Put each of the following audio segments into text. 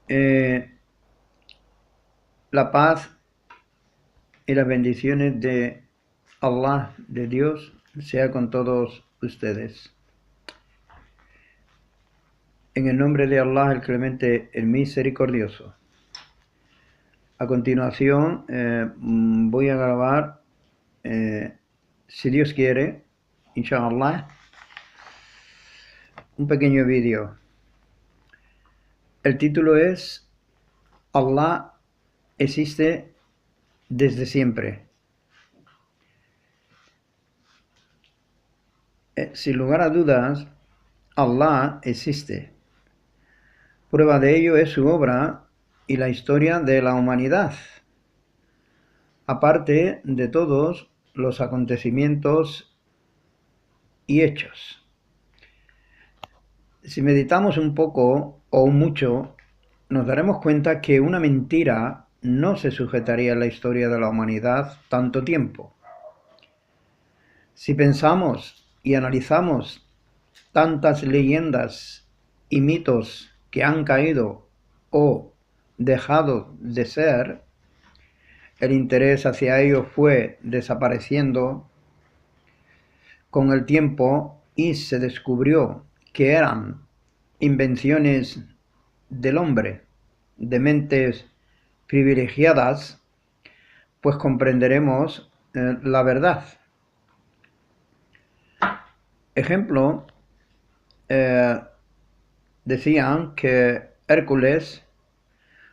Eh, la paz y las bendiciones de Allah, de Dios, sea con todos ustedes. En el nombre de Allah, el Clemente, el Misericordioso. A continuación voy a grabar, si Dios quiere, inshallah, un pequeño vídeo. El título es Allah existe desde siempre. Sin lugar a dudas, Allah existe. Prueba de ello es su obra y la historia de la humanidad, aparte de todos los acontecimientos y hechos. Si meditamos un poco o mucho, nos daremos cuenta que una mentira no se sujetaría a la historia de la humanidad tanto tiempo. Si pensamos y analizamos tantas leyendas y mitos que han caído o dejado de ser, el interés hacia ellos fue desapareciendo con el tiempo y se descubrió que eran invenciones del hombre, de mentes privilegiadas, pues comprenderemos la verdad. Ejemplo, decían que Hércules,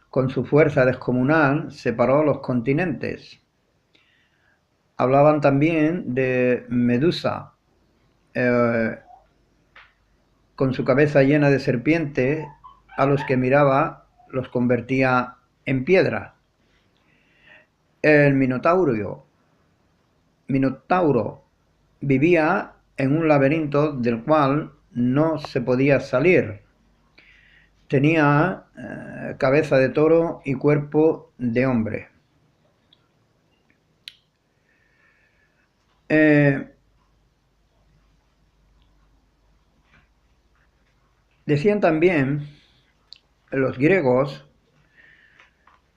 con su fuerza descomunal, separó los continentes. Hablaban también de Medusa, con su cabeza llena de serpientes, a los que miraba los convertía en piedra. El Minotauro vivía en un laberinto del cual no se podía salir. Tenía cabeza de toro y cuerpo de hombre. Decían también los griegos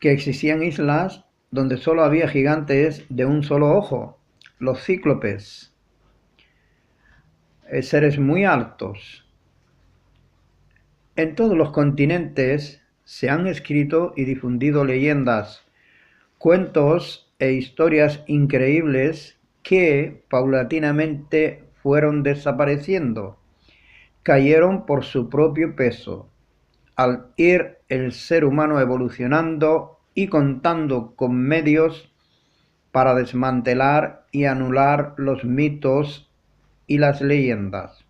que existían islas donde solo había gigantes de un solo ojo, los cíclopes, seres muy altos. En todos los continentes se han escrito y difundido leyendas, cuentos e historias increíbles que paulatinamente fueron desapareciendo, cayeron por su propio peso, al ir el ser humano evolucionando y contando con medios para desmantelar y anular los mitos y las leyendas.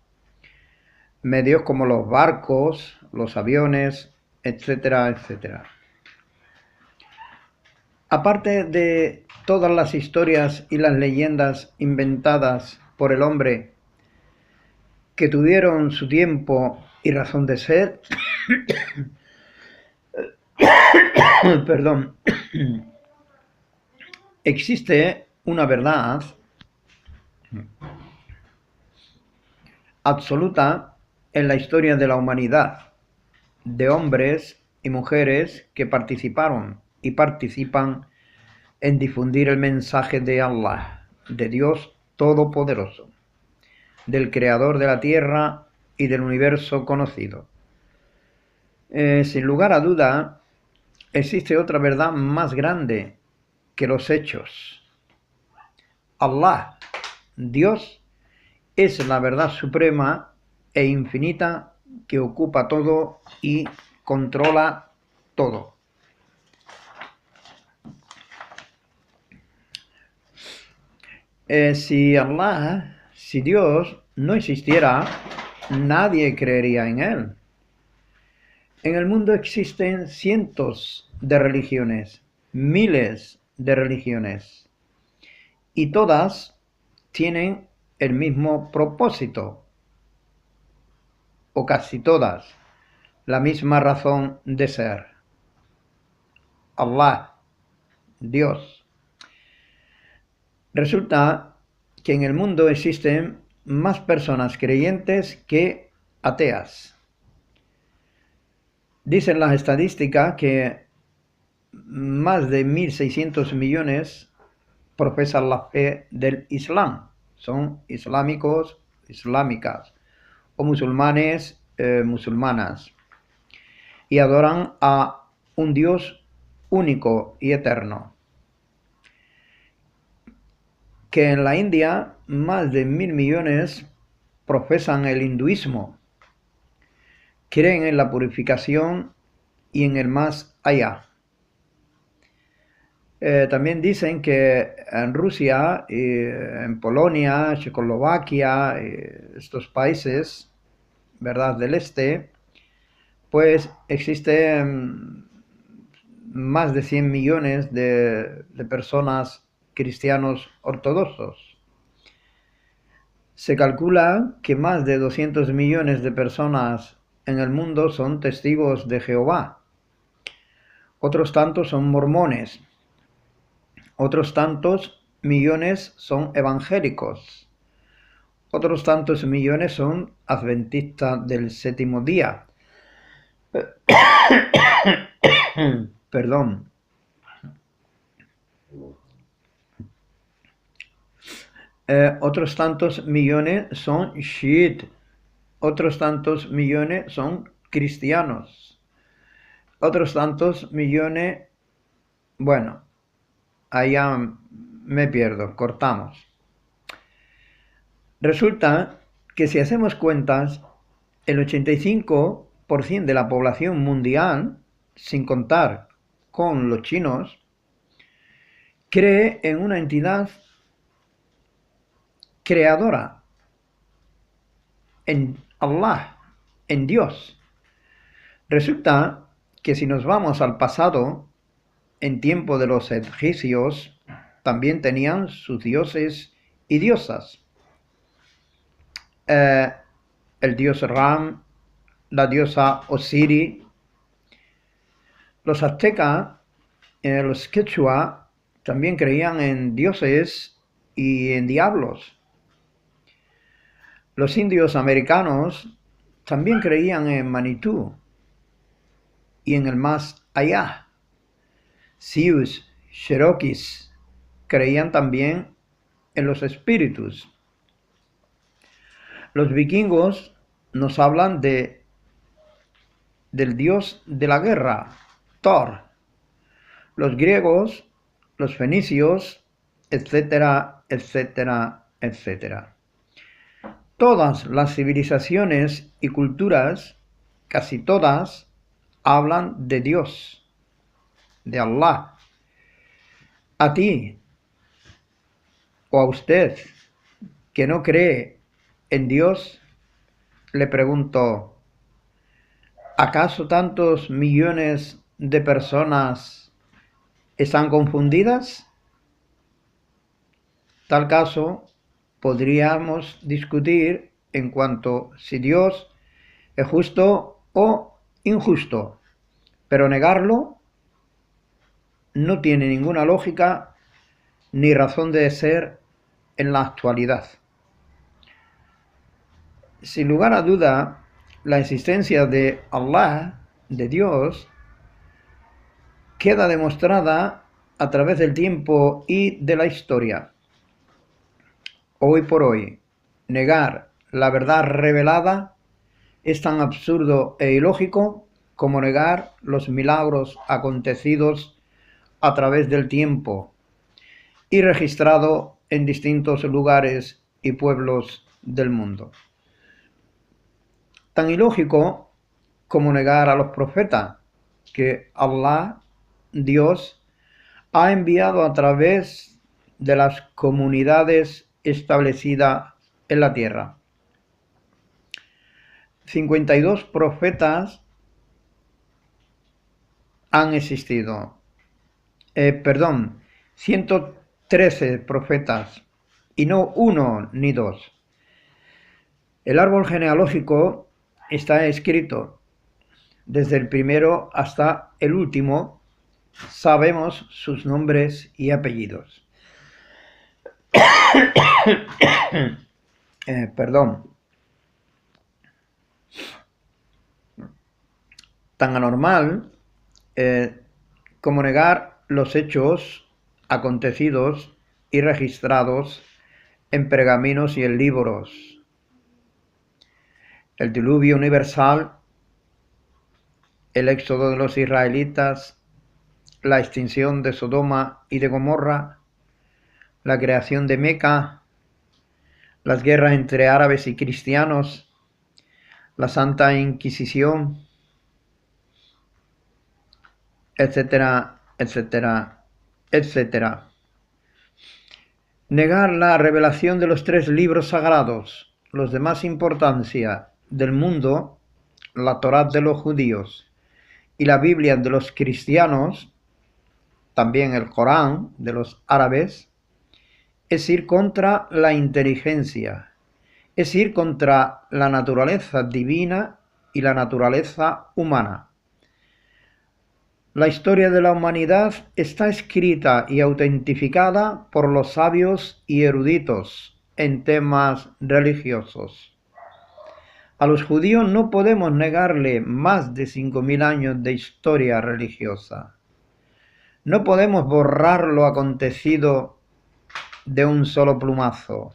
Medios como los barcos, los aviones, etcétera, etcétera. Aparte de todas las historias y las leyendas inventadas por el hombre que tuvieron su tiempo y razón de ser, perdón, existe una verdad absoluta en la historia de la humanidad, de hombres y mujeres que participaron y participan en difundir el mensaje de Allah, de Dios Todopoderoso, del Creador de la Tierra y del universo conocido. Sin lugar a duda, existe otra verdad más grande que los hechos. Allah, Dios, es la verdad suprema e infinita que ocupa todo y controla todo. Si Dios no existiera, nadie creería en Él. En el mundo existen cientos de religiones, miles de religiones, y todas tienen el mismo propósito, o casi todas, la misma razón de ser. Allah, Dios. Resulta que en el mundo existen más personas creyentes que ateas. Dicen las estadísticas que más de 1.600 millones profesan la fe del Islam. Son islámicos, islámicas, o musulmanes, musulmanas, y adoran a un Dios único y eterno. Que en la India más de 1.000 millones profesan el hinduismo, creen en la purificación y en el más allá. También dicen que en Rusia, en Polonia, Checoslovaquia, estos países, ¿verdad?, del este, pues existen más de 100 millones de personas cristianos ortodoxos. Se calcula que más de 200 millones de personas en el mundo son testigos de Jehová. Otros tantos son mormones. Otros tantos millones son evangélicos. Otros tantos millones son adventistas del séptimo día. Perdón. Otros tantos millones son chiitas. Otros tantos millones son cristianos. Otros tantos millones, bueno, allá me pierdo, cortamos. Resulta que si hacemos cuentas, el 85% de la población mundial, sin contar con los chinos, cree en una entidad creadora, en Allah, en Dios. Resulta que si nos vamos al pasado, en tiempo de los egipcios, también tenían sus dioses y diosas. El dios Ram, la diosa Osiris. Los aztecas, los quechua, también creían en dioses y en diablos. Los indios americanos también creían en Manitou y en el más allá. Sioux, Cherokees creían también en los espíritus. Los vikingos nos hablan del dios de la guerra, Thor. Los griegos, los fenicios, etcétera, etcétera, etcétera. Todas las civilizaciones y culturas, casi todas, hablan de Dios, de Allah. A ti o a usted que no cree en Dios, le pregunto, ¿acaso tantos millones de personas están confundidas? Tal caso, podríamos discutir en cuanto si Dios es justo o injusto, pero negarlo no tiene ninguna lógica ni razón de ser en la actualidad. Sin lugar a duda, la existencia de Allah, de Dios, queda demostrada a través del tiempo y de la historia. Hoy por hoy, negar la verdad revelada es tan absurdo e ilógico como negar los milagros acontecidos a través del tiempo y registrado en distintos lugares y pueblos del mundo. Tan ilógico como negar a los profetas que Allah, Dios, ha enviado a través de las comunidades establecidas en la tierra. 52 profetas han existido. 113 profetas, y no uno ni dos. El árbol genealógico está escrito desde el primero hasta el último. Sabemos sus nombres y apellidos. Perdón. tan anormal como negar los hechos acontecidos y registrados en pergaminos y en libros. El diluvio universal, el éxodo de los israelitas, la extinción de Sodoma y de Gomorra, la creación de Meca, las guerras entre árabes y cristianos, la Santa Inquisición, etcétera, etcétera, etcétera. Negar la revelación de los 3 libros sagrados, los de más importancia del mundo, la Torá de los judíos y la Biblia de los cristianos, también el Corán de los árabes, es ir contra la inteligencia, es ir contra la naturaleza divina y la naturaleza humana. La historia de la humanidad está escrita y autentificada por los sabios y eruditos en temas religiosos. A los judíos no podemos negarle más de 5.000 años de historia religiosa. No podemos borrar lo acontecido de un solo plumazo.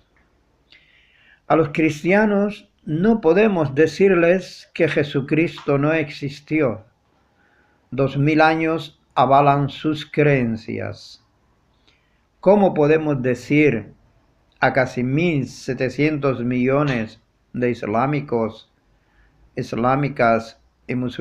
A los cristianos no podemos decirles que Jesucristo no existió. 2000 años avalan sus creencias. ¿Cómo podemos decir a casi 1.700 millones de islámicas y musulmanes